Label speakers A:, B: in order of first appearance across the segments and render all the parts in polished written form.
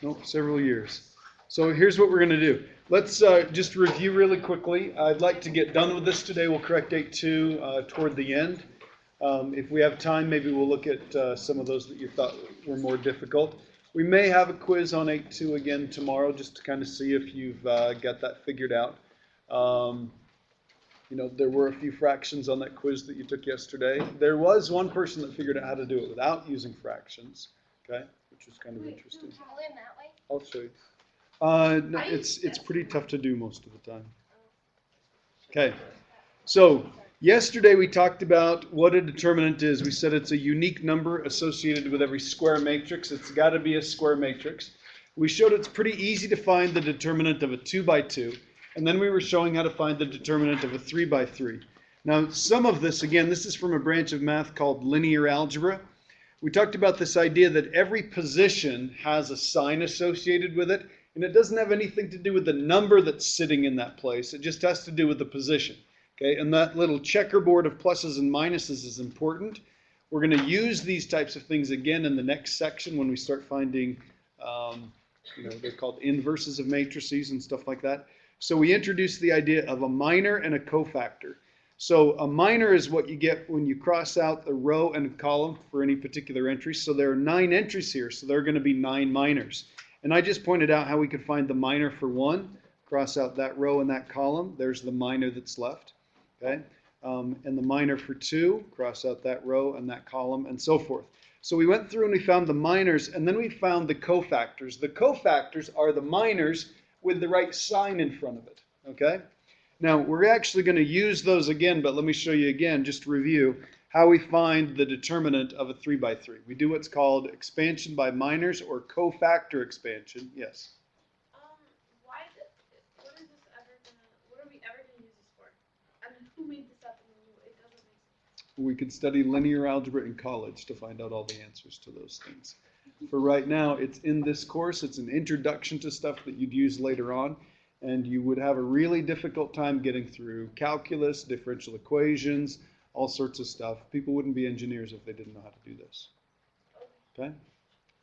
A: Nope, several years. So here's what we're going to do. Let's just review really quickly. I'd like to get done with this today. We'll correct 8.2 toward the end. If we have time, maybe we'll look at some of those that you thought were more difficult. We may have a quiz on 8.2 again tomorrow just to kind of see if you've got that figured out. Um, there were a few fractions on that quiz that you took yesterday. There was one person that figured out how to do it without using fractions, okay, which was kind of interesting.
B: Can we learn that way?
A: I'll show you. No, it's pretty tough to do most of the time. Okay, so yesterday we talked about what a determinant is. We said it's a unique number associated with every square matrix. It's got to be a square matrix. We showed it's pretty easy to find the determinant of a 2 by 2, and then we were showing how to find the determinant of a 3 by 3. Now, some of this, again, this is from a branch of math called linear algebra. We talked about this idea that every position has a sign associated with it, and it doesn't have anything to do with the number that's sitting in that place. It just has to do with the position. Okay, and that little checkerboard of pluses and minuses is important. We're going to use these types of things again in the next section when we start finding, they're called inverses of matrices and stuff like that. So we introduced the idea of a minor and a cofactor. So a minor is what you get when you cross out the row and column for any particular entry. So there are 9 entries here, so there are going to be 9 minors. And I just pointed out how we could find the minor for 1. Cross out that row and that column. There's the minor that's left. Okay, and the minor for 2. Cross out that row and that column, and so forth. So we went through and we found the minors, and then we found the cofactors. The cofactors are the minors with the right sign in front of it. Okay. Now, we're actually going to use those again, but let me show you again, just to review, how we find the determinant of a 3 by 3. We do what's called expansion by minors or cofactor expansion. Yes?
B: What are we ever going to use this for? I mean, who made this up? It doesn't make sense.
A: We could study linear algebra in college to find out all the answers to those things. For right now, it's in this course. It's an introduction to stuff that you'd use later on. And you would have a really difficult time getting through calculus, differential equations, all sorts of stuff. People wouldn't be engineers if they didn't know how to do this. Okay?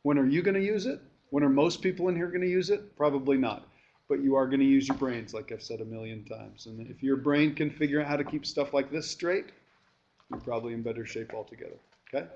A: When are you going to use it? When are most people in here going to use it? Probably not. But you are going to use your brains, like I've said a million times. And if your brain can figure out how to keep stuff like this straight, you're probably in better shape altogether. Okay?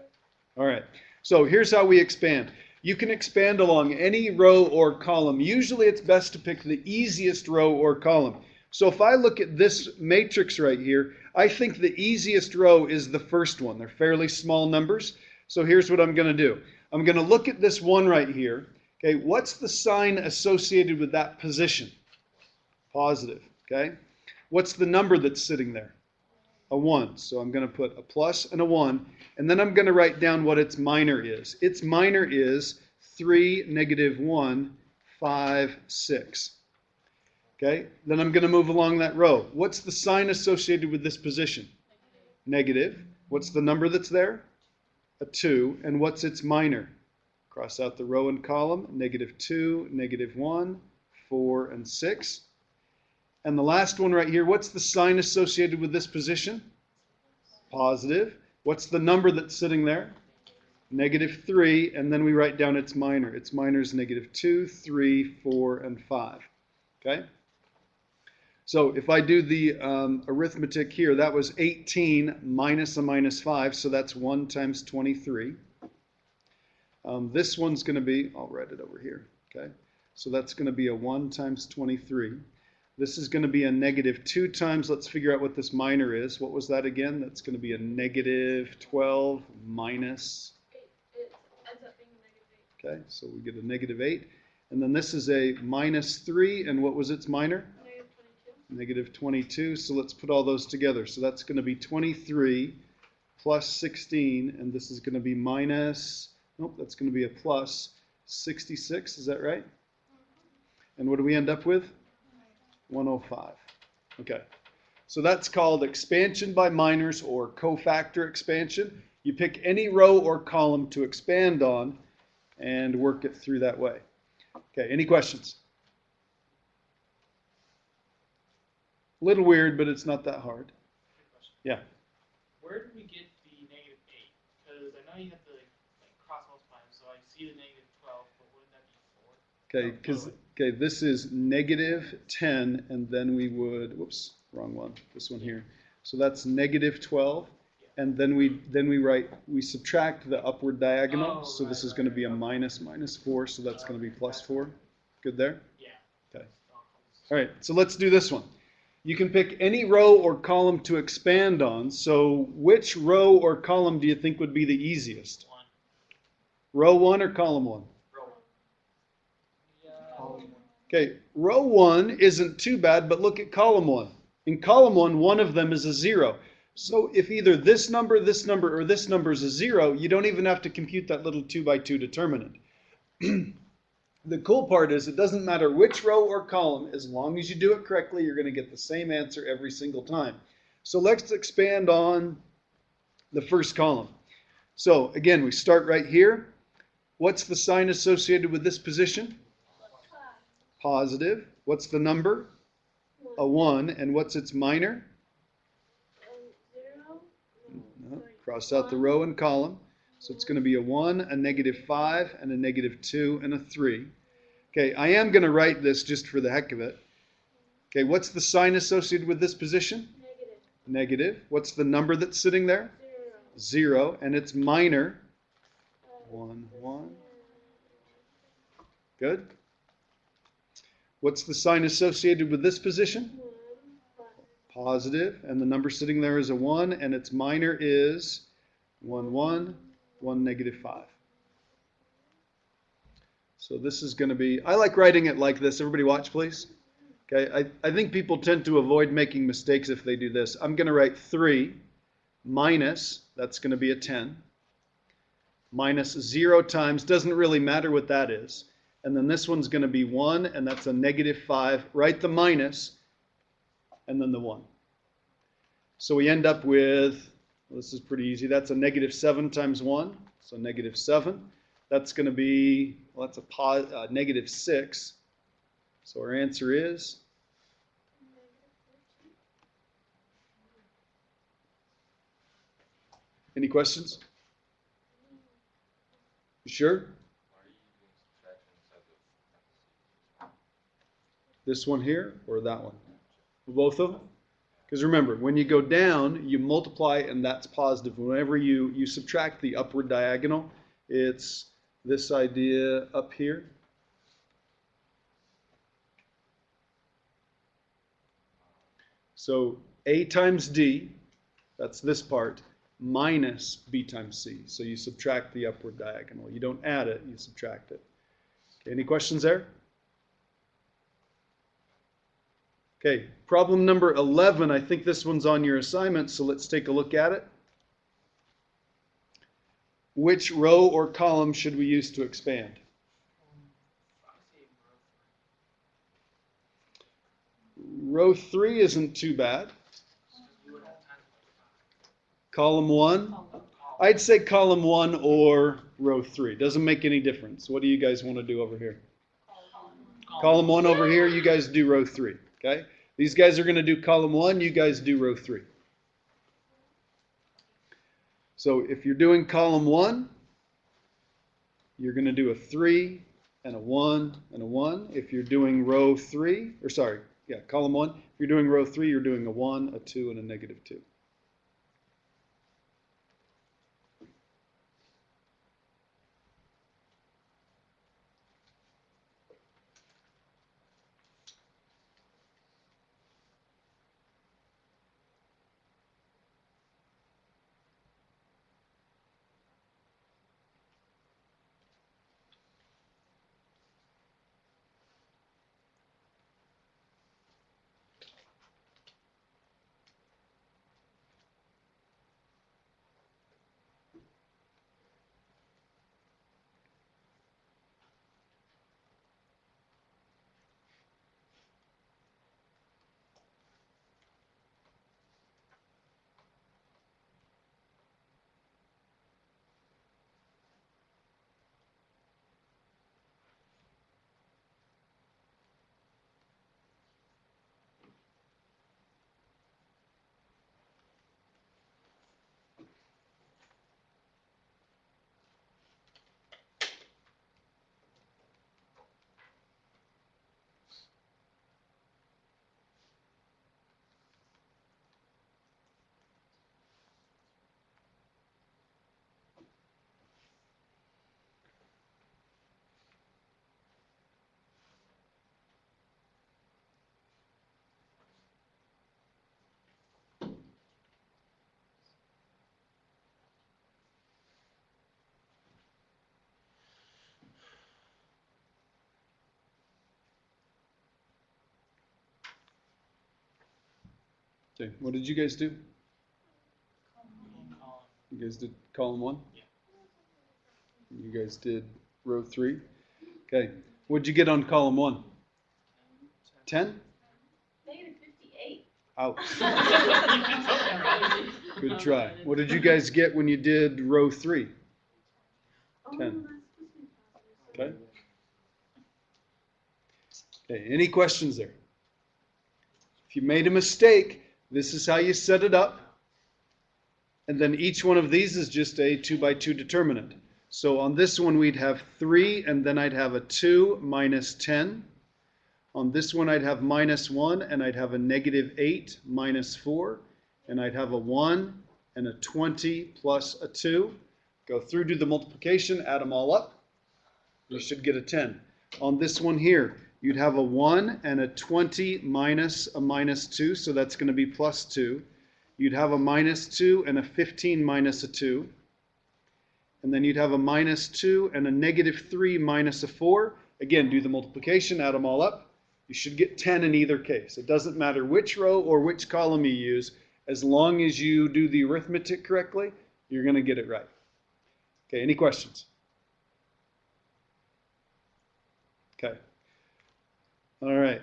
A: All right. So here's how we expand. You can expand along any row or column. Usually it's best to pick the easiest row or column. So if I look at this matrix right here, I think the easiest row is the first one. They're fairly small numbers. So here's what I'm going to do. I'm going to look at this one right here. Okay, what's the sign associated with that position? Positive. Okay. What's the number that's sitting there? A 1. So I'm going to put a plus and a 1. And then I'm going to write down what its minor is. Its minor is 3, -1, 5, 6. Okay? Then I'm going to move along that row. What's the sign associated with this position? Negative. What's the number that's there? A 2. And what's its minor? Cross out the row and column. -2, -1, 4, and 6. And the last one right here, what's the sign associated with this position? Positive. What's the number that's sitting there? -3, and then we write down its minor. Its minor is -2, 3, 4, and 5. Okay? So if I do the arithmetic here, that was 18 minus a -5, so that's 1 times 23. This one's going to be, I'll write it over here. Okay? So that's going to be a 1 times 23. This is going to be a -2 times, let's figure out what this minor is. What was that again? That's going to be a -12 minus.
B: 8. It ends up being a -8.
A: Okay, so we get a -8. And then this is a -3, and what was its minor?
B: -22.
A: -22, so let's put all those together. So that's going to be 23 plus 16, and this is going to be that's going to be a plus 66, is that right? And what do we end up with? 105. Okay, so that's called expansion by minors or cofactor expansion. You pick any row or column to expand on and work it through that way. Okay, any questions? A little weird, but it's not that hard. Yeah.
C: Where did we get the -8? Because I know you have to cross multiply them, so I see the -12, but wouldn't that be
A: Okay, okay, this is negative 10, and then we would, whoops, wrong one, this one here. So that's negative 12, and then we subtract the upward diagonal, so this is going to be a minus 4, so that's going to be plus 4. Good there?
C: Yeah.
A: Okay. All right, so let's do this one. You can pick any row or column to expand on, so which row or column do you think would be the easiest?
C: 1.
A: Row 1 or column 1?
C: Row 1. Yeah.
A: Okay, row 1 isn't too bad, but look at column 1. In column 1, one of them is a 0. So if either this number, or this number is a 0, you don't even have to compute that little 2 by 2 determinant. The cool part is it doesn't matter which row or column, as long as you do it correctly, you're going to get the same answer every single time. So let's expand on the first column. So again, we start right here. What's the sign associated with this position? Positive. What's the number? A 1. And what's its minor?
B: 0.
A: No. Cross out the row and column. So it's going to be a 1, a negative 5, and a negative 2, and a 3. Okay, I am going to write this just for the heck of it. Okay, what's the sign associated with this position?
B: Negative.
A: Negative. What's the number that's sitting there?
B: 0.
A: 0, and it's minor. 1, 1. Good. What's the sign associated with this position?
B: 1.
A: Positive, and the number sitting there is a 1, and its minor is 1, 1, 1, negative 5. So this is going to be, I like writing it like this. Everybody watch, please. Okay, I think people tend to avoid making mistakes if they do this. I'm going to write 3 minus, that's going to be a 10, minus 0 times, doesn't really matter what that is. And then this one's going to be 1, and that's a negative 5. Write the minus, and then the 1. So we end up with, well, this is pretty easy. That's a negative 7 times 1, so negative 7. That's going to be, well, that's a negative 6. So our answer is any questions? You sure? This one here or that one? Both of them? Because remember, when you go down, you multiply and that's positive. Whenever you subtract the upward diagonal, it's this idea up here. So A times D, that's this part, minus B times C. So you subtract the upward diagonal. You don't add it, you subtract it. Okay, any questions there? Okay, problem number 11. I think this one's on your assignment, so let's take a look at it. Which row or column should we use to expand? Row 3 isn't too bad. Column 1? I'd say column 1 or row 3. Doesn't make any difference. What do you guys want to do over here? Column 1 over here, you guys do row 3. Okay? These guys are going to do column 1, you guys do row 3. So if you're doing column 1, you're going to do a 3 and a 1 and a 1. If you're doing row 3, or sorry, yeah, column 1, if you're doing row 3, you're doing a 1, a 2, and a negative 2. Okay, what did you guys do?
C: Column.
A: You guys did column 1?
C: Yeah.
A: You guys did row 3? Okay, what'd you get on column 1? 10?
B: -58.
A: Ouch.
C: Right?
A: Good try. What did you guys get when you did row 3? 10.
B: Oh, that's supposed to be positive.
A: Okay. Okay, any questions there? If you made a mistake, this is how you set it up. And then each one of these is just a 2 by 2 determinant. So on this one we'd have 3, and then I'd have a 2 minus 10. On this one I'd have minus 1, and I'd have a -8 minus 4. And I'd have a 1 and a 20 plus a 2. Go through, do the multiplication, add them all up. You should get a 10. On this one here, you'd have a 1 and a 20 minus a minus 2, so that's going to be plus 2. You'd have a minus 2 and a 15 minus a 2. And then you'd have a minus 2 and a -3 minus a 4. Again, do the multiplication, add them all up. You should get 10 in either case. It doesn't matter which row or which column you use. As long as you do the arithmetic correctly, you're going to get it right. Okay, any questions? Okay. All right.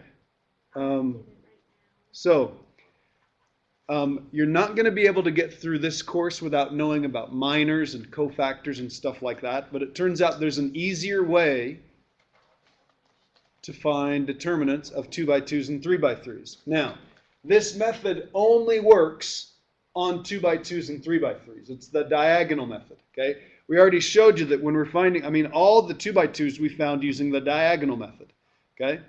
A: You're not going to be able to get through this course without knowing about minors and cofactors and stuff like that, but it turns out there's an easier way to find determinants of 2 by 2s and 3 by 3s. Now, this method only works on 2 by 2s and 3 by 3s. It's the diagonal method, okay? We already showed you that when we're finding, all the 2 by 2s we found using the diagonal method, okay?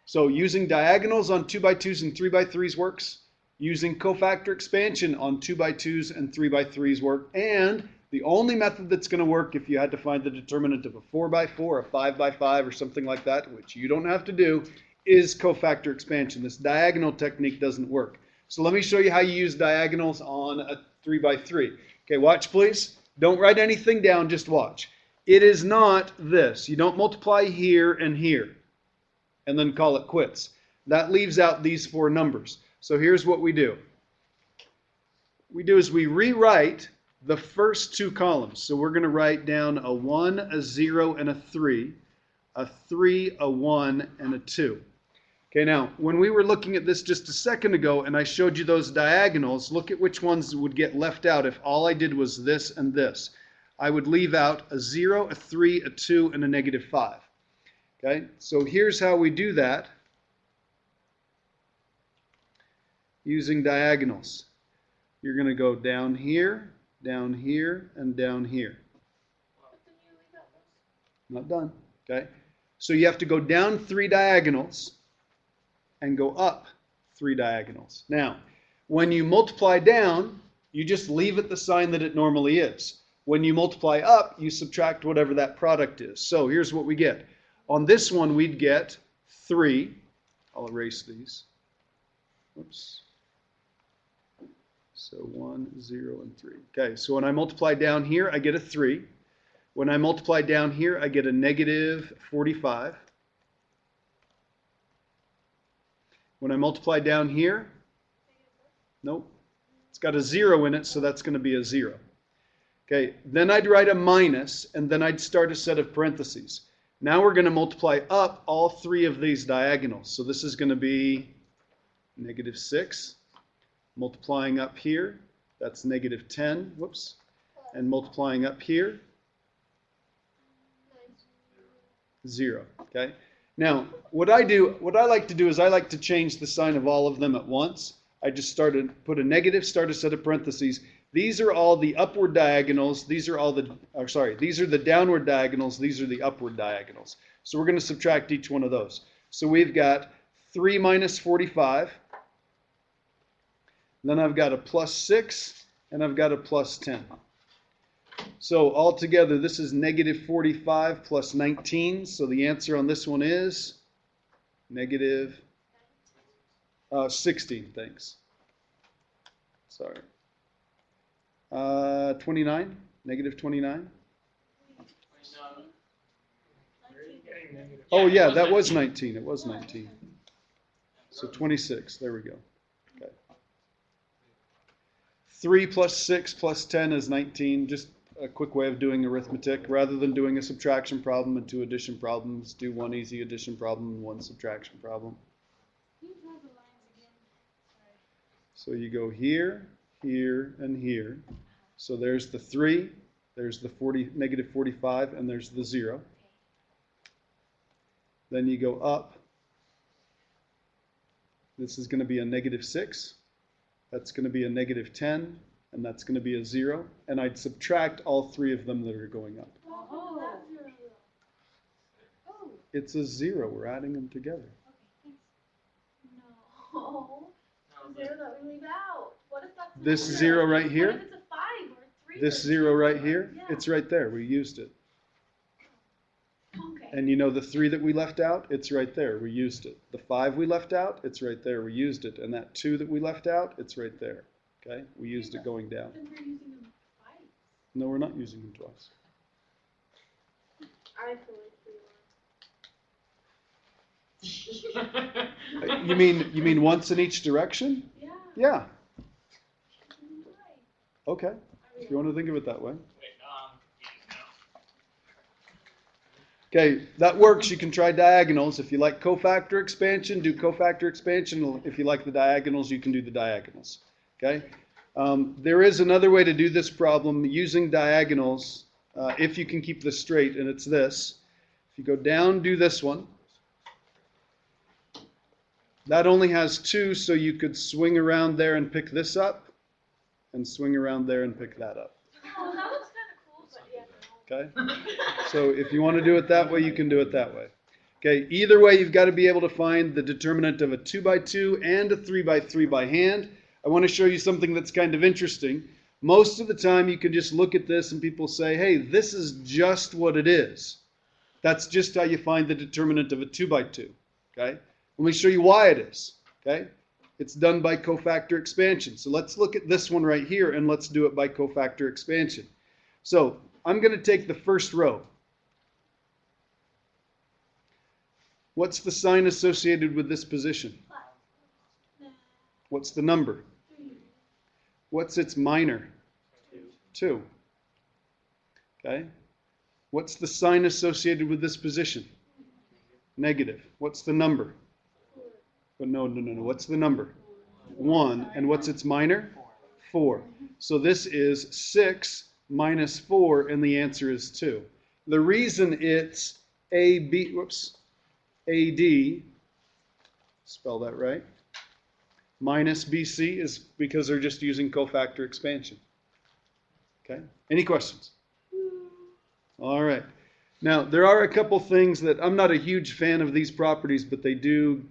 A: So using diagonals on 2 by 2s and 3 by 3s works. Using cofactor expansion on 2 by 2s and 3 by 3s work. And the only method that's going to work if you had to find the determinant of a 4 by 4, a 5 by 5, or something like that, which you don't have to do, is cofactor expansion. This diagonal technique doesn't work. So let me show you how you use diagonals on a 3 by 3. Okay, watch please. Don't write anything down, just watch. It is not this. You don't multiply here and here and then call it quits. That leaves out these 4 numbers. So here's what we do. We rewrite the first 2 columns. So we're going to write down a 1, a 0, and a 3, a 3, a 1, and a 2. Okay, now, when we were looking at this just a second ago and I showed you those diagonals, look at which ones would get left out if all I did was this and this. I would leave out a 0, a 3, a 2, and a -5. Okay, so here's how we do that using diagonals. You're going to go down here, and down here.
B: But then you leave out those.
A: Not done. Okay? So you have to go down 3 diagonals and go up 3 diagonals. Now, when you multiply down, you just leave it the sign that it normally is. When you multiply up, you subtract whatever that product is. So here's what we get. On this one, we'd get 3. I'll erase these. Oops. So 1, 0, and 3. Okay, so when I multiply down here, I get a 3. When I multiply down here, I get a -45. When I multiply down here, nope, it's got a 0 in it, so that's going to be a 0. Okay, then I'd write a minus, and then I'd start a set of parentheses. Now we're going to multiply up all 3 of these diagonals. So this is going to be -6. Multiplying up here, that's -10. Whoops. And multiplying up here, 0. Okay. Now, what I like to do is I like to change the sign of all of them at once. I just put a negative, start a set of parentheses. These are all the upward diagonals. These are these are the downward diagonals. These are the upward diagonals. So we're going to subtract each one of those. So we've got 3 minus 45. Then I've got a +6, and I've got a +10. So altogether, this is -45 plus 19. So the answer on this one is -16. Thanks. Sorry. 29. -29. Oh yeah, that was 19. It was 19. So 26. There we go. Okay. 3 plus 6 plus 10 is 19. Just a quick way of doing arithmetic. Rather than doing a subtraction problem and 2 addition problems, do 1 easy addition problem and 1 subtraction problem.
B: Can you draw the lines again? Sorry.
A: So you go here, here, and here. So there's the 3, there's the negative 45, and there's the 0. Then you go up. This is going to be a negative 6. That's going to be a negative 10. And that's going to be a 0. And I'd subtract all 3 of them that are going up.
B: Oh, that's zero. Oh.
A: It's a 0. We're adding them together.
B: Okay, thanks. No. The zero that we leave out. What if that's
A: This
B: not
A: 0 right
B: What
A: here,
B: if it's a 5 or 3?
A: this
B: or
A: 0
B: 2?
A: right here,
B: Yeah.
A: it's right there. We used it.
B: Okay.
A: And you know the 3 that we left out? It's right there. We used it. The 5 we left out? It's right there. We used it. And that 2 that we left out? It's right there. Okay? We used it going down.
B: Then we're using them twice.
A: No, we're not using them twice.
B: I feel like we are.
A: You mean once in each direction?
B: Yeah.
A: Yeah.
B: Right.
A: Okay. If you want to think of it that way. Okay, that works. You can try diagonals. If you like cofactor expansion, do cofactor expansion. If you like the diagonals, you can do the diagonals. Okay? There is another way to do this problem using diagonals if you can keep this straight, and it's this. If you go down, do this one. That only has 2, so you could swing around there and pick this up, and swing around there and pick that up.
B: Oh, that looks kind of cool, but yeah.
A: Okay? So if you want to do it that way, you can do it that way. Okay, either way, you've got to be able to find the determinant of a 2 by 2 and a 3 by 3 by hand. I want to show you something that's kind of interesting. Most of the time, you can just look at this and people say, hey, this is just what it is. That's just how you find the determinant of a 2 by 2. Okay? Let me show you why it is. Okay? It's done by cofactor expansion. So let's look at this one right here and let's do it by cofactor expansion. So I'm going to take the first row. What's the sign associated with this position? What's the number?
B: 3.
A: What's its minor? 2. Okay. What's the sign associated with this position? Negative. What's the number?
B: 4.
A: Oh, no. What's the number? 1. And what's its minor? 4. So this is 6 minus 4, and the answer is 2. The reason it's AD, spell that right, minus BC is because they're just using cofactor expansion. Okay? Any questions? All right. Now, there are a couple things that I'm not a huge fan of these properties, but they do,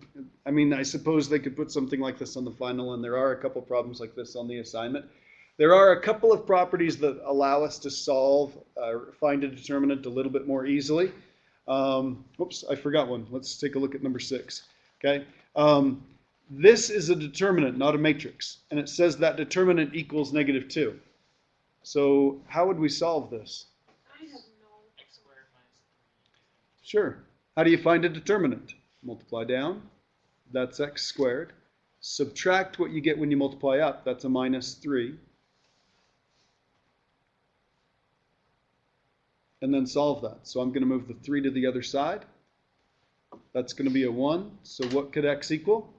A: I mean, I suppose they could put something like this on the final, and there are a couple problems like this on the assignment. There are a couple of properties that allow us to solve, find a determinant a little bit more easily. Whoops, I forgot one. Let's take a look at number 6. Okay. This is a determinant, not a matrix. And it says that determinant equals negative 2. So how would we solve this?
B: I have no.
C: X squared minus 3.
A: Sure. How do you find a determinant? Multiply down. That's x squared. Subtract what you get when you multiply up. That's a minus 3. And then solve that. So I'm going to move the 3 to the other side. That's going to be a 1. So what could x equal?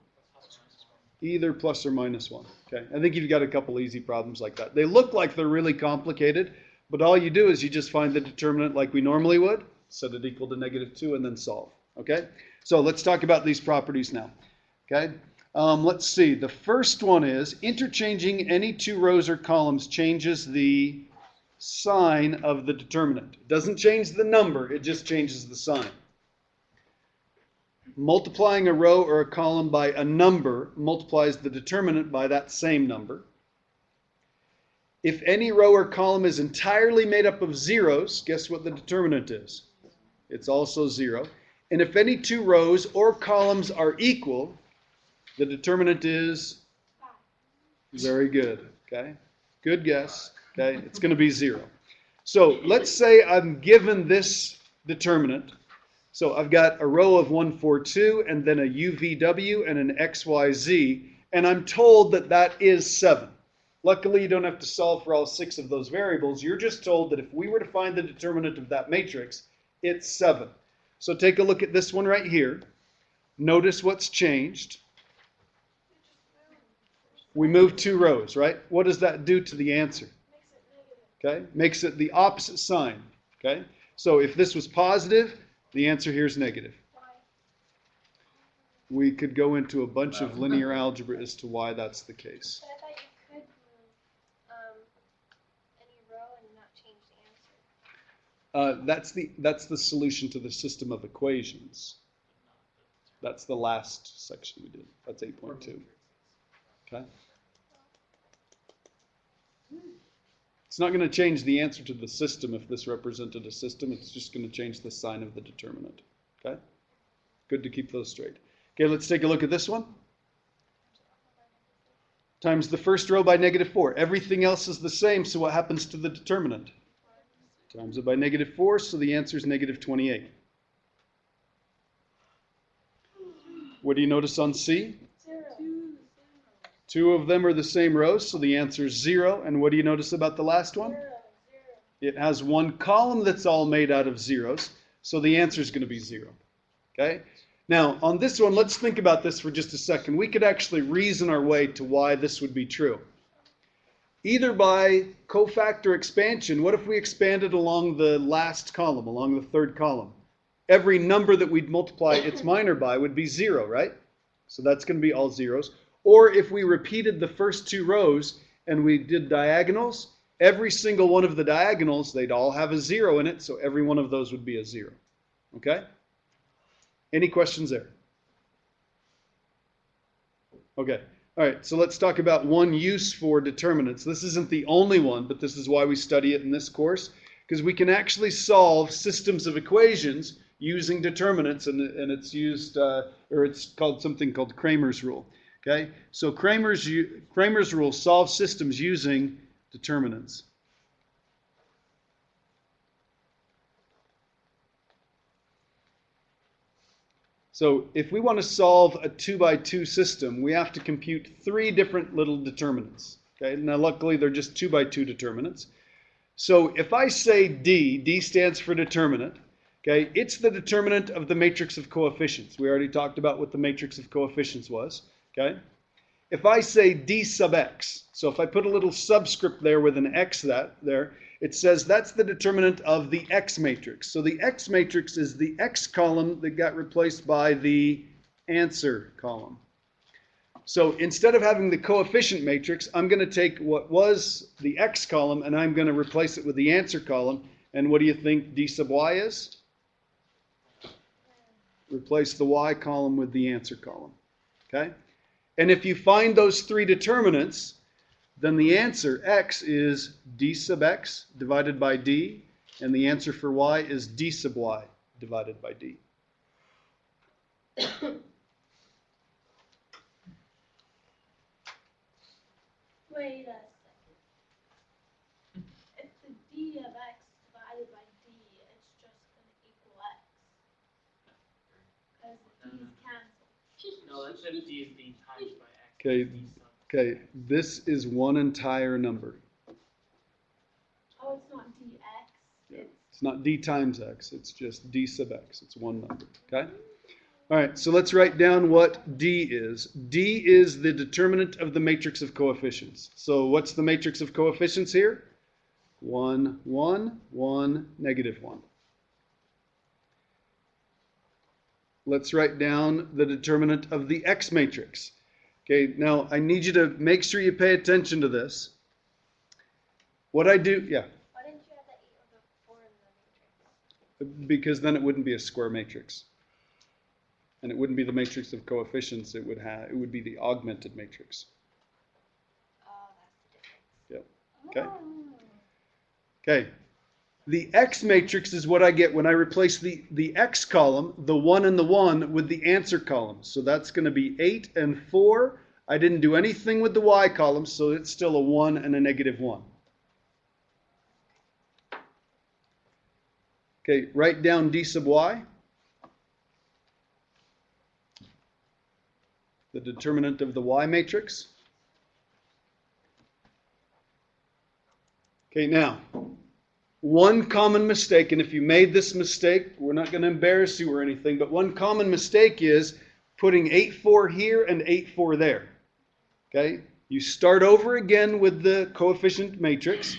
A: Either plus or minus 1. Okay, I think you've got a couple easy problems like that. They look like they're really complicated, but all you do is you just find the determinant like we normally would, set it equal to negative 2, and then solve. Okay, so let's talk about these properties now. Okay, let's see. The first one is interchanging any 2 rows or columns changes the sign of the determinant. It doesn't change the number, it just changes the sign. Multiplying a row or a column by a number multiplies the determinant by that same number. If any row or column is entirely made up of zeros, guess what the determinant is? It's also 0. And if any 2 rows or columns are equal, the determinant is
B: 5.
A: very good. Okay, good guess. Okay, it's going to be 0. So let's say I'm given this determinant. So I've got a row of 1, 4, 2, and then a UVW and an XYZ, and I'm told that that is 7. Luckily, you don't have to solve for all 6 of those variables. You're just told that if we were to find the determinant of that matrix, it's 7. So take a look at this one right here. Notice what's changed. We moved 2 rows, right? What does that do to the answer?
B: Makes it negative.
A: Okay, makes it the opposite sign. Okay, so if this was positive, the answer here is negative.
B: Why?
A: We could go into a bunch of linear algebra as to why that's the case.
B: But I thought you could move any row and not change the answer.
A: That's the solution to the system of equations. That's the last section we did. That's 8.2. Okay. It's not going to change the answer to the system if this represented a system. It's just going to change the sign of the determinant. Okay? Good to keep those straight. Okay, let's take a look at this one. Times the first row by -4. Everything else is the same, so what happens to the determinant? Times it by -4, so the answer is -28. What do you notice on C?
B: 0.
A: 2 of them are the same rows, so the answer is 0. And what do you notice about the last one?
B: 0.
A: It has one column that's all made out of zeros, so the answer is going to be 0. Okay? Now, on this one, let's think about this for just a second. We could actually reason our way to why this would be true. Either by cofactor expansion, what if we expanded along the last column, along the third column? Every number that we'd multiply its minor by would be 0, right? So that's going to be all zeros. Or if we repeated the first 2 rows and we did diagonals, every single one of the diagonals, they'd all have a 0 in it, so every one of those would be a 0. Okay? Any questions there? Okay. All right, so let's talk about one use for determinants. This isn't the only one, but this is why we study it in this course, because we can actually solve systems of equations using determinants, and it's used, or it's called something called Cramer's rule. Okay, so Cramer's rule solves systems using determinants. So if we want to solve a 2x2 system, we have to compute 3 different little determinants. Okay, now luckily they're just 2x2 determinants. So if I say D stands for determinant. Okay, it's the determinant of the matrix of coefficients. We already talked about what the matrix of coefficients was. Okay, if I say D sub x, so if I put a little subscript there with an x there, it says that's the determinant of the X matrix. So the X matrix is the X column that got replaced by the answer column. So instead of having the coefficient matrix, I'm going to take what was the X column and I'm going to replace it with the answer column. And what do you think D sub Y is? Replace the Y column with the answer column. Okay? And if you find those 3 determinants, then the answer, x, is d sub x divided by d, and the answer for y is d sub y divided by d.
B: Wait a second. If the d of x divided by d, it's just going to equal x. Because the d's cancel.
C: No, that's if D is being times by X.
A: Okay,
C: D sub.
A: okay, this is one entire number.
B: Oh, it's not dx.
A: Yeah. It's not d times x, it's just d sub x. It's one number, okay? All right, so let's write down what d is. D is the determinant of the matrix of coefficients. So what's the matrix of coefficients here? 1, 1, 1, -1. Let's write down the determinant of the X matrix. Okay, now I need you to make sure you pay attention to this. What I do, yeah.
B: Why didn't you have the 8 or the 4 in the matrix?
A: Because then it wouldn't be a square matrix. And it wouldn't be the matrix of coefficients, it would be the augmented matrix.
B: Oh, that's the difference.
A: Yep. Okay. The X matrix is what I get when I replace the X column, the 1 and the 1, with the answer column. So that's going to be 8 and 4. I didn't do anything with the Y column, so it's still a 1 and a -1. Okay, write down D sub Y. The determinant of the Y matrix. Okay, now, one common mistake, and if you made this mistake, we're not going to embarrass you or anything, but one common mistake is putting 8,4 here and 8,4 there. Okay, you start over again with the coefficient matrix.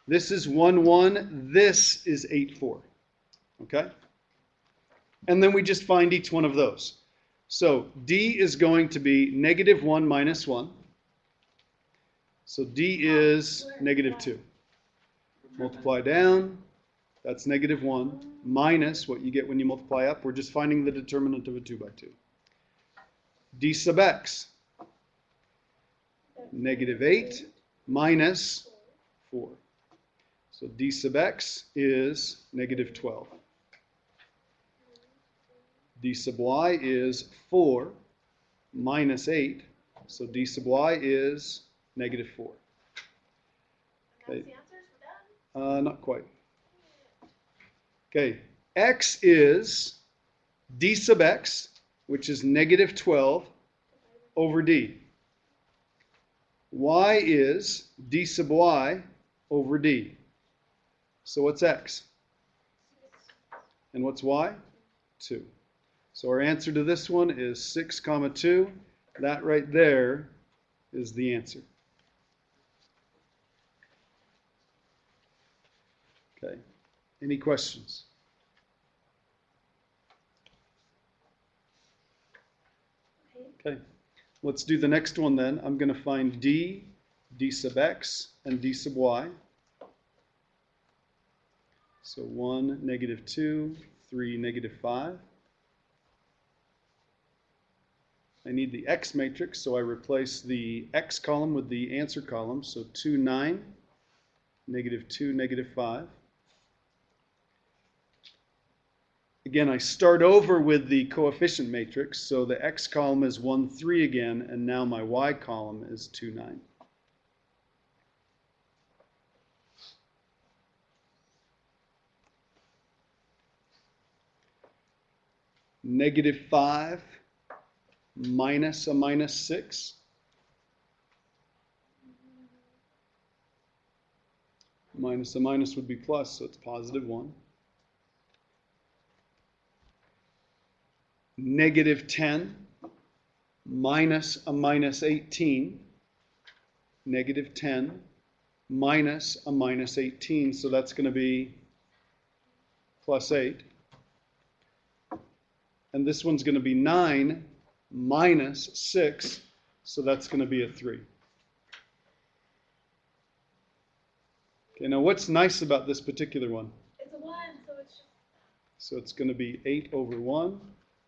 A: This is 1, 1. This is 8,4. Okay? And then we just find each one of those. So D is going to be negative 1 minus 1. So D is negative 2. Multiply down. That's negative 1 minus what you get when you multiply up. We're just finding the determinant of a 2 by 2. D sub x. Negative 8 minus 4. So D sub x is negative 12. D sub y is 4 minus 8. So D sub y is negative 4. Okay. Not quite. Okay. X is D sub x, which is negative 12 over D. Y is D sub y over D. So what's x? And what's y? 2. So our answer to this one is 6, 2. That right there is the answer. Okay. Any questions? Okay. Let's do the next one then. I'm going to find D, D sub x, and D sub y. So 1, negative 2, 3, negative 5. I need the x matrix, so I replace the x column with the answer column. So 2, 9, negative 2, negative 5. Again, I start over with the coefficient matrix, so the x column is 1, 3 again, and now my y column is 2, 9. Negative 5 minus a minus 6. Minus a minus would be plus, so it's positive 1. Negative 10 minus a minus 18. Negative 10 minus a minus 18, so that's going to be plus 8. And this one's going to be 9 minus 6, so that's going to be a 3. Okay, now what's nice about this particular one?
B: It's a 1, so it's just...
A: So it's going to be 8 over 1.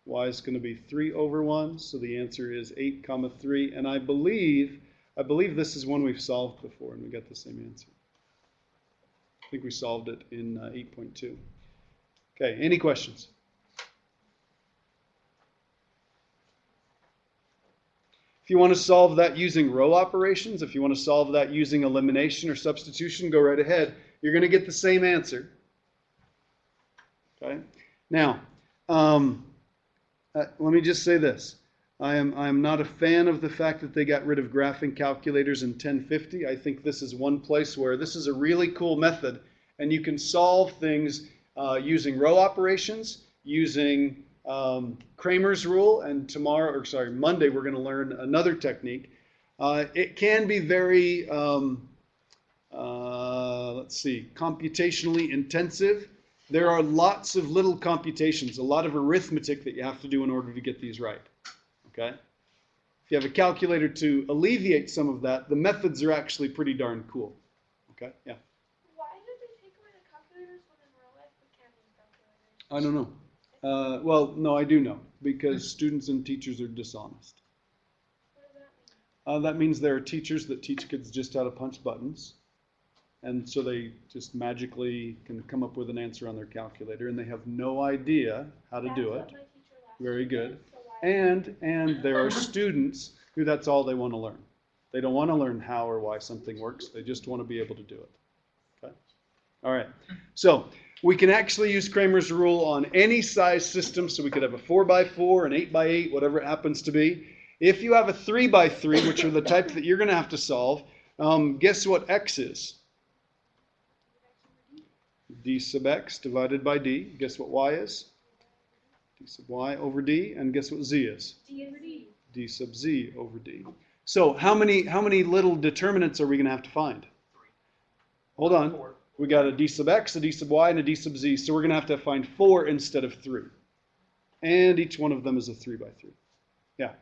A: Y is going to be 3 over 1, so the answer is 8, 3. And I believe this is one we've solved before, and we got the same answer. I think we solved it in 8.2. Okay, any questions? If you want to solve that using row operations, if you want to solve that using elimination or substitution, go right ahead. You're going to get the same answer. Okay? Now, let me just say this. I am not a fan of the fact that they got rid of graphing calculators in 1050. I think this is one place where this is a really cool method, and you can solve things using row operations, using Cramer's rule, and Monday we're going to learn another technique. It can be very, computationally intensive. There are lots of little computations, a lot of arithmetic that you have to do in order to get these right. Okay? If you have a calculator to alleviate some of that, the methods are actually pretty darn cool. Okay? Yeah.
B: Why did they take away the calculators when in real life we can't use calculators?
A: I don't know. Well, no, I do know, because students and teachers are dishonest.
B: What does that mean?
A: That means there are teachers that teach kids just how to punch buttons, and so they just magically can come up with an answer on their calculator, and they have no idea how to do it. Very good. And there are students who that's all they want to learn. They don't want to learn how or why something works. They just want to be able to do it. Okay? All right. So we can actually use Cramer's rule on any size system. So we could have a 4x4, an 8x8, whatever it happens to be. If you have a 3x3, which are the type that you're going to have to solve, guess what x is? d sub x divided by d. Guess what y is? D sub y over d. And guess what z is?
B: D over D.
A: D sub z over d. So how many little determinants are we going to have to find? Hold on.
C: Four.
A: We got a d sub x, a d sub y, and a d sub z. So we're going to have to find 4 instead of 3. And each one of them is a 3 by 3. Yeah.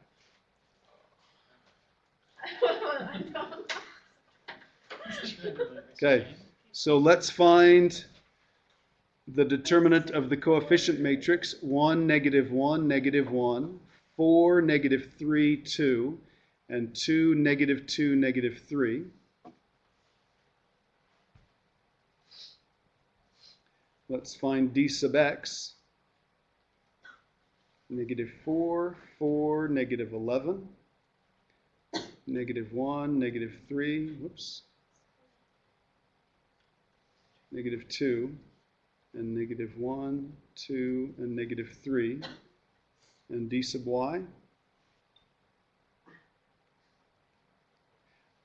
A: Okay. So let's find the determinant of the coefficient matrix. 1, negative 1, negative 1. 4, negative 3, 2. And 2, negative 2, negative 3. Let's find d sub x. Negative 4, 4, negative 11. Negative 1, negative 3. Whoops. Negative 2. And negative 1, 2, and negative 3. And d sub y.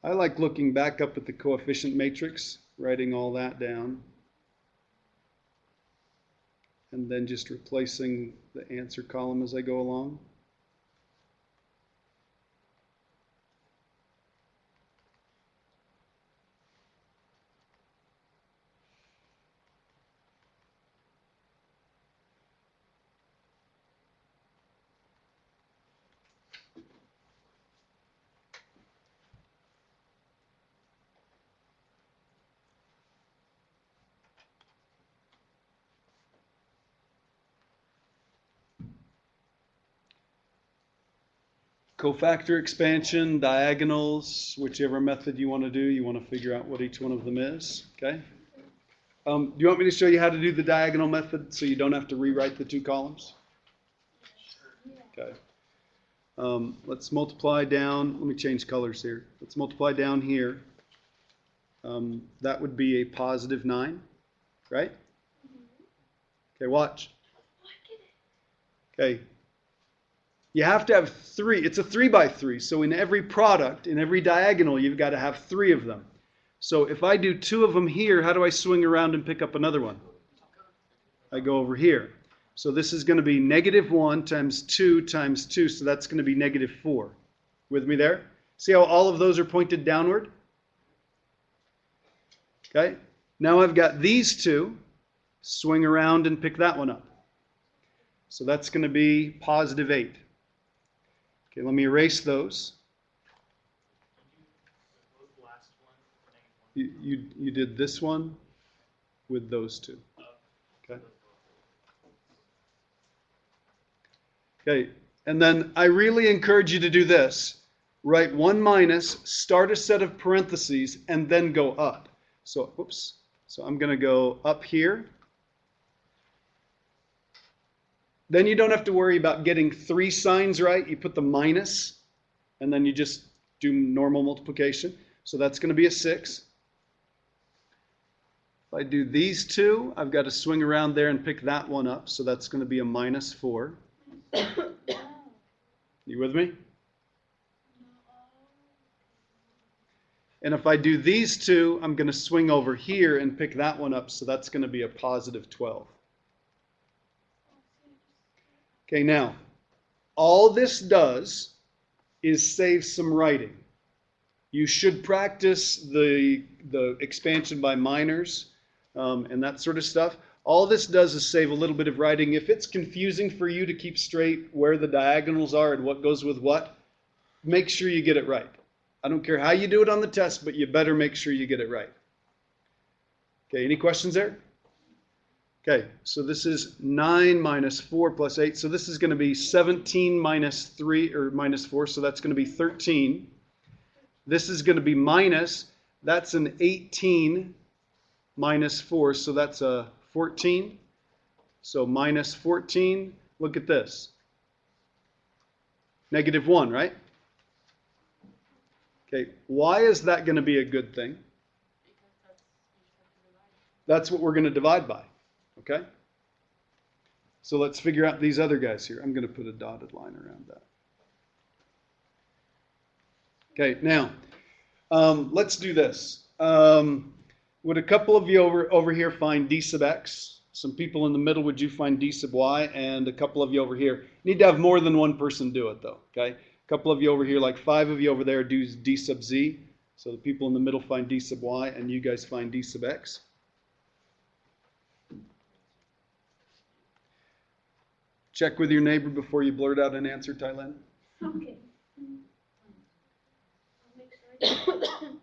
A: I like looking back up at the coefficient matrix, writing all that down, and then just replacing the answer column as I go along. Cofactor expansion, diagonals, whichever method you want to do, you want to figure out what each one of them is, okay? Do you want me to show you how to do the diagonal method so you don't have to rewrite the two columns? Okay. Let's multiply down. Let me change colors here. Let's multiply down here. That would be a positive 9, right? Okay, watch. Okay. You have to have 3. It's a 3 by 3. So in every product, in every diagonal, you've got to have 3 of them. So if I do 2 of them here, how do I swing around and pick up another one? I go over here. So this is going to be negative 1 times 2 times 2. So that's going to be negative 4. With me there? See how all of those are pointed downward? Okay. Now I've got these two. Swing around and pick that one up. So that's going to be positive 8. Okay, let me erase those. You did this one with those two. Okay. Okay, and then I really encourage you to do this. Write 1 minus, start a set of parentheses, and then go up. So, whoops. So I'm going to go up here. Then you don't have to worry about getting 3 signs right. You put the minus, and then you just do normal multiplication. So that's going to be a 6. If I do these two, I've got to swing around there and pick that one up. So that's going to be a minus 4. You with me? And if I do these two, I'm going to swing over here and pick that one up. So that's going to be a positive 12. Okay, now, all this does is save some writing. You should practice the expansion by minors and that sort of stuff. All this does is save a little bit of writing. If it's confusing for you to keep straight where the diagonals are and what goes with what, make sure you get it right. I don't care how you do it on the test, but you better make sure you get it right. Okay, any questions there? Okay, so this is 9 minus 4 plus 8. So this is going to be 17 minus 3 or minus 4. So that's going to be 13. This is going to be minus. That's an 18 minus 4. So that's a 14. So minus 14. Look at this. Negative 1, right? Okay, why is that going to be a good thing? That's what we're going to divide by. Okay? So let's figure out these other guys here. I'm going to put a dotted line around that. Okay, now, let's do this. Would a couple of you over here find d sub x? Some people in the middle, would you find d sub y? And a couple of you over here. You need to have more than one person do it though, okay? A couple of you over here, like 5 of you over there do d sub z. So the people in the middle find d sub y and you guys find d sub x. Check with your neighbor before you blurt out an answer, Thailand.
B: Okay. I'll make sure I do.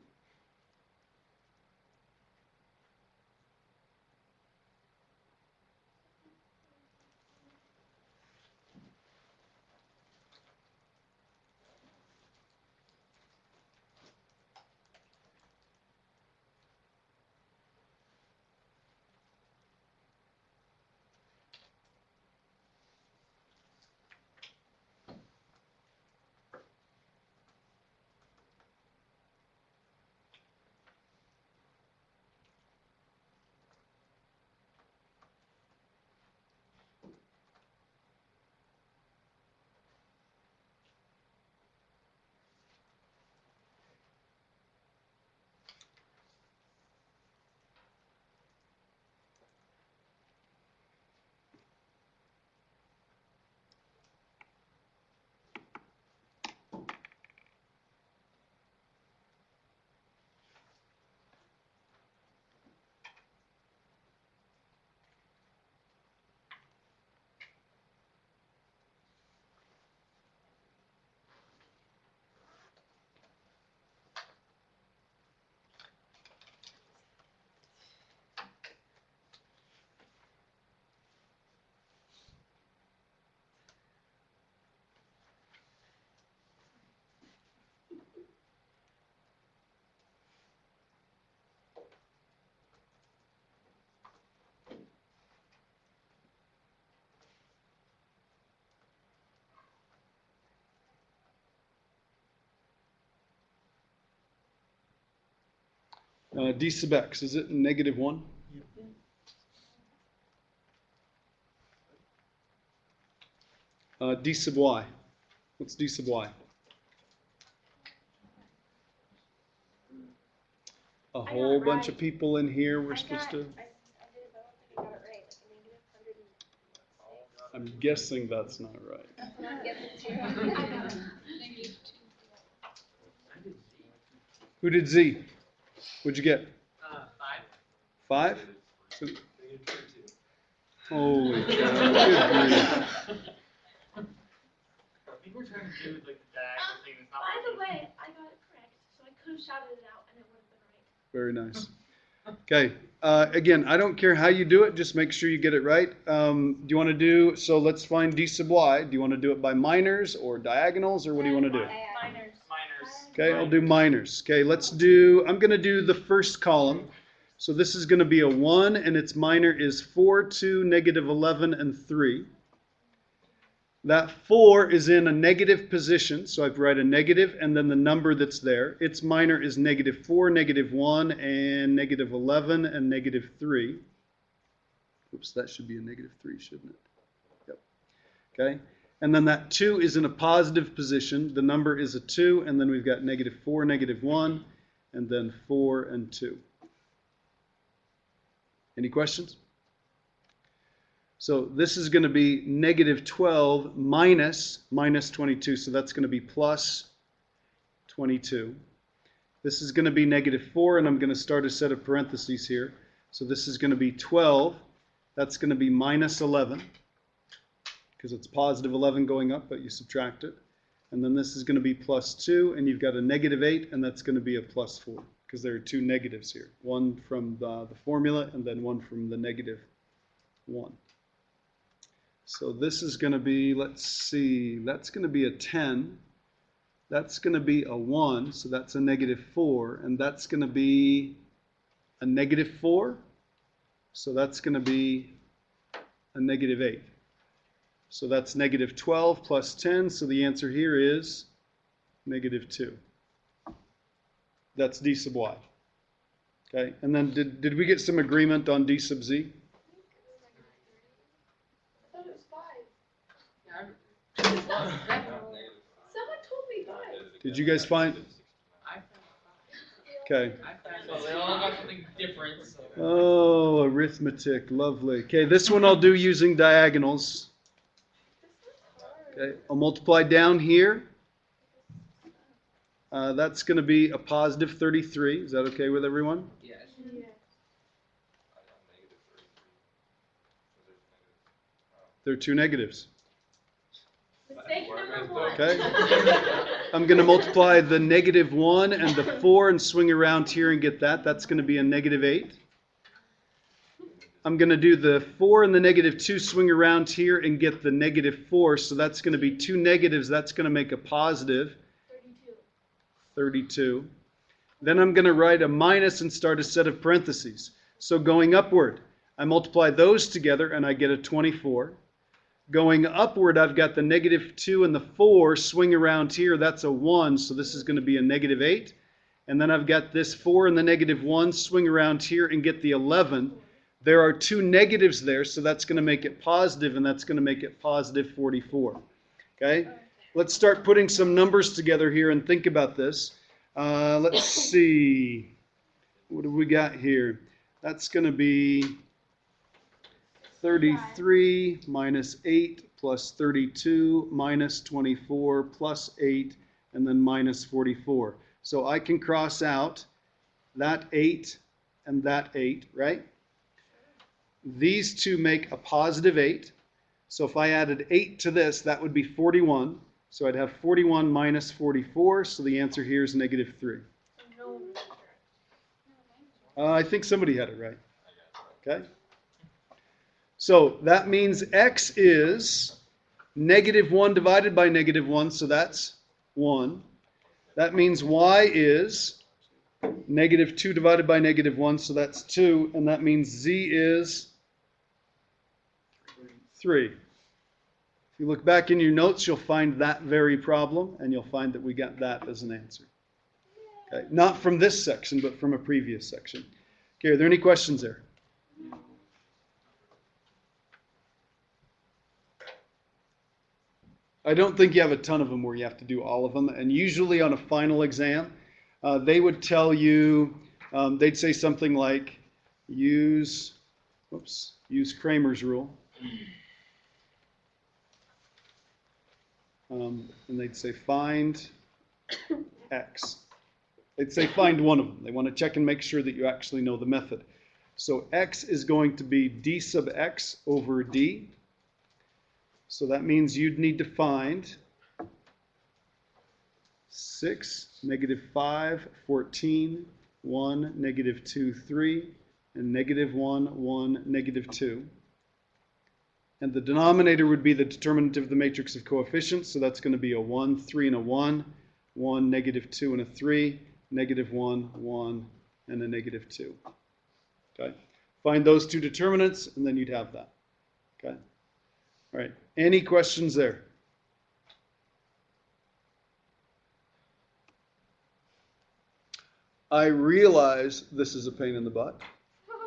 A: D sub x, is it negative 1? D sub y. What's d sub y? A
B: got
A: whole
B: it
A: bunch
B: right.
A: of people in here were
B: I
A: supposed to.
B: did, but I don't think I got it right. Like a -106.
A: I'm guessing that's not right.
B: That's what I'm getting to.
A: Who did Z? What'd you get?
C: 5.
A: 5? So, holy cow, good grief.
C: I think we're trying to do like the diagonal thing that's not
B: By the
C: working.
B: way, I got it correct, so I could have shouted it out and it would have been right.
A: Very nice. Okay, again, I don't care how you do it, just make sure you get it right. Do you want to do, so let's find d sub y. Do you want to do it by minors or diagonals, or what do you want to do?
B: Minors.
C: Minors.
A: Okay, I'll do minors. Okay, let's do, I'm going to do the first column. So this is going to be a 1, and its minor is 4, 2, negative 11, and 3. That 4 is in a negative position, so I write a negative and then the number that's there. Its minor is negative 4, negative 1, and negative 11, and negative 3. Oops, that should be a negative 3, shouldn't it? Yep. Okay, and then that 2 is in a positive position. The number is a 2, and then we've got negative 4, negative 1, and then 4 and 2. Any questions? So this is going to be negative 12 minus 22, so that's going to be plus 22. This is going to be negative 4, and I'm going to start a set of parentheses here. So this is going to be 12. That's going to be minus 11, because it's positive 11 going up, but you subtract it. And then this is going to be plus 2, and you've got a negative 8, and that's going to be a plus 4, because there are two negatives here. One from the formula, and then one from the negative 1. So this is going to be, let's see, that's going to be a 10. That's going to be a 1, so that's a negative 4. And that's going to be a negative 4. So that's going to be a negative 8. So that's negative 12 plus 10. So the answer here is negative 2. That's d sub y. Okay, and then did we get some agreement on d sub z?
B: I thought it was 5. Someone told me 5.
A: Did you guys find? Okay.
C: they all got something different. So.
A: Oh, arithmetic, lovely. Okay, this one I'll do using diagonals. Okay, I'll multiply down here. That's going to be a positive 33. Is that okay with everyone?
C: Yes.
A: There are two negatives.
B: Mistake number one.
A: Okay. I'm going to multiply the negative 1 and the 4 and swing around here and get that. That's going to be a negative 8. I'm going to do the 4 and the negative 2, swing around here and get the negative 4. So that's going to be two negatives. That's going to make a positive 32. Then I'm going to write a minus and start a set of parentheses. So going upward, I multiply those together and I get a 24. Going upward, I've got the negative 2 and the 4, swing around here, that's a 1, so this is going to be a negative 8. And then I've got this 4 and the negative 1, swing around here and get the 11. There are two negatives there, so that's going to make it positive, and that's going to make it positive 44. Okay? Let's start putting some numbers together here and think about this. Let's see. What have we got here? That's going to be 33 minus 8 plus 32 minus 24 plus 8 and then minus 44. So I can cross out that 8 and that 8, right? These two make a positive 8. So if I added 8 to this, that would be 41. So I'd have 41 minus 44. So the answer here is negative 3. I think somebody had it right. Okay? So that means x is negative 1 divided by negative 1, so that's 1. That means y is negative 2 divided by negative 1, so that's 2. And that means z is 3. If you look back in your notes, you'll find that very problem, and you'll find that we got that as an answer. Okay? Not from this section, but from a previous section. Okay, are there any questions there? I don't think you have a ton of them where you have to do all of them. And usually on a final exam, they would tell you, they'd say something like, use Cramer's rule. And they'd say, find x. They'd say, find one of them. They want to check and make sure that you actually know the method. So x is going to be d sub x over d. So that means you'd need to find 6, negative 5, 14, 1, negative 2, 3, and negative 1, 1, negative 2. And the denominator would be the determinant of the matrix of coefficients. So that's going to be a 1, 3, and a 1, 1, negative 2, and a 3, negative 1, 1, and a negative 2. Okay? Find those two determinants, and then you'd have that. Okay? All right. Any questions there? I realize this is a pain in the butt.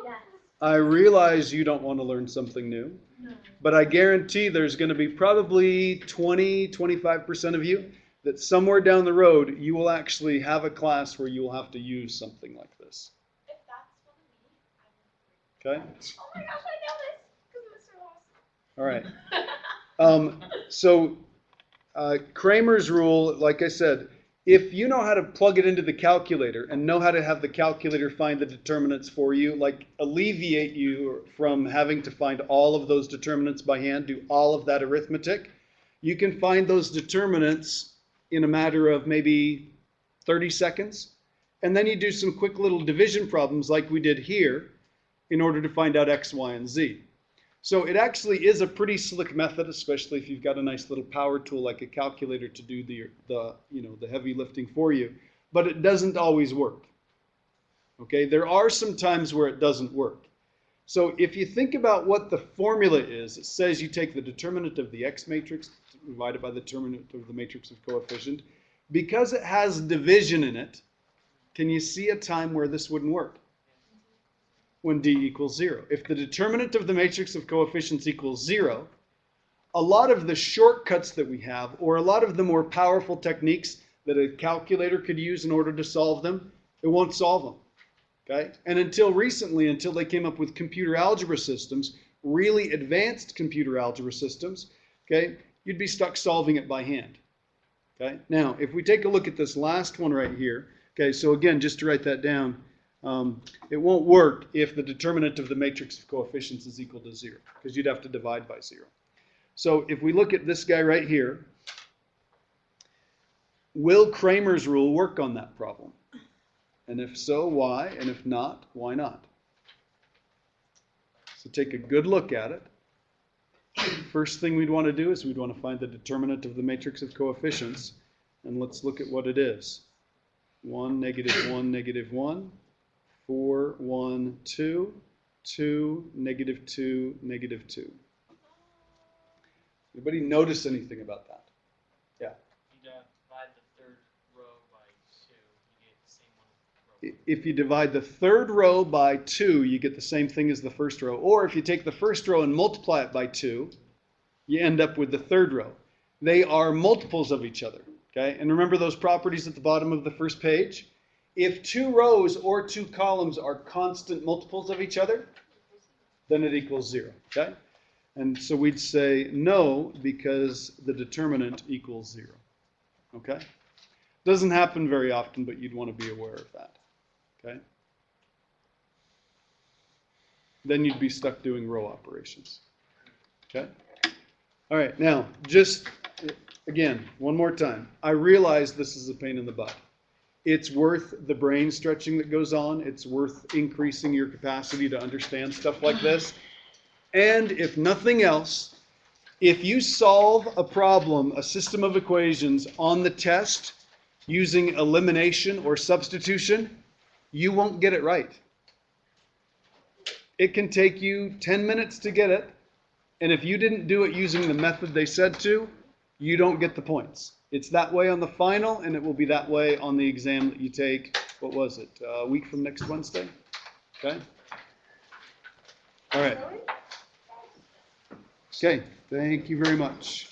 B: Yes.
A: I realize you don't want to learn something new.
B: No.
A: But I guarantee there's going to be probably 20, 25% of you that somewhere down the road you will actually have a class where you will have to use something like this.
B: If that's what we need, I will.
A: Okay?
B: Oh my gosh, I know this because it was so awesome.
A: All right. Cramer's rule, like I said, if you know how to plug it into the calculator and know how to have the calculator find the determinants for you, like alleviate you from having to find all of those determinants by hand, do all of that arithmetic, you can find those determinants in a matter of maybe 30 seconds. And then you do some quick little division problems like we did here in order to find out x, y, and z. So it actually is a pretty slick method, especially if you've got a nice little power tool like a calculator to do the heavy lifting for you. But it doesn't always work. Okay, there are some times where it doesn't work. So if you think about what the formula is, it says you take the determinant of the x matrix divided by the determinant of the matrix of coefficient. Because it has division in it, can you see a time where this wouldn't work? When d equals 0. If the determinant of the matrix of coefficients equals 0, a lot of the shortcuts that we have, or a lot of the more powerful techniques that a calculator could use in order to solve them, it won't solve them. Okay? And until recently, until they came up with computer algebra systems, really advanced computer algebra systems, okay, you'd be stuck solving it by hand. Okay? Now, if we take a look at this last one right here, okay, so again, just to write that down, it won't work if the determinant of the matrix of coefficients is equal to 0, because you'd have to divide by 0. So if we look at this guy right here, will Cramer's rule work on that problem? And if so, why? And if not, why not? So take a good look at it. First thing we'd want to do is we'd want to find the determinant of the matrix of coefficients. And let's look at what it is. 1, negative 1, negative 1. 4, 1, 2. 2, negative 2, negative 2. Anybody notice anything about that? Yeah.
C: You divide the third row by 2, you get the same one.
A: If you divide the third row by 2, you get the same thing as the first row. Or if you take the first row and multiply it by 2, you end up with the third row. They are multiples of each other. Okay? And remember those properties at the bottom of the first page? If 2 rows or 2 columns are constant multiples of each other, then it equals 0. Okay? And so we'd say no, because the determinant equals 0. Okay? Doesn't happen very often, but you'd want to be aware of that. Okay? Then you'd be stuck doing row operations. Okay? All right, now, just again, one more time. I realize this is a pain in the butt. It's worth the brain stretching that goes on. It's worth increasing your capacity to understand stuff like this. And if nothing else, if you solve a problem, a system of equations on the test using elimination or substitution, you won't get it right. It can take you 10 minutes to get it. And if you didn't do it using the method they said to, you don't get the points. It's that way on the final, and it will be that way on the exam that you take, what was it, a week from next Wednesday? Okay? All right. Okay, thank you very much.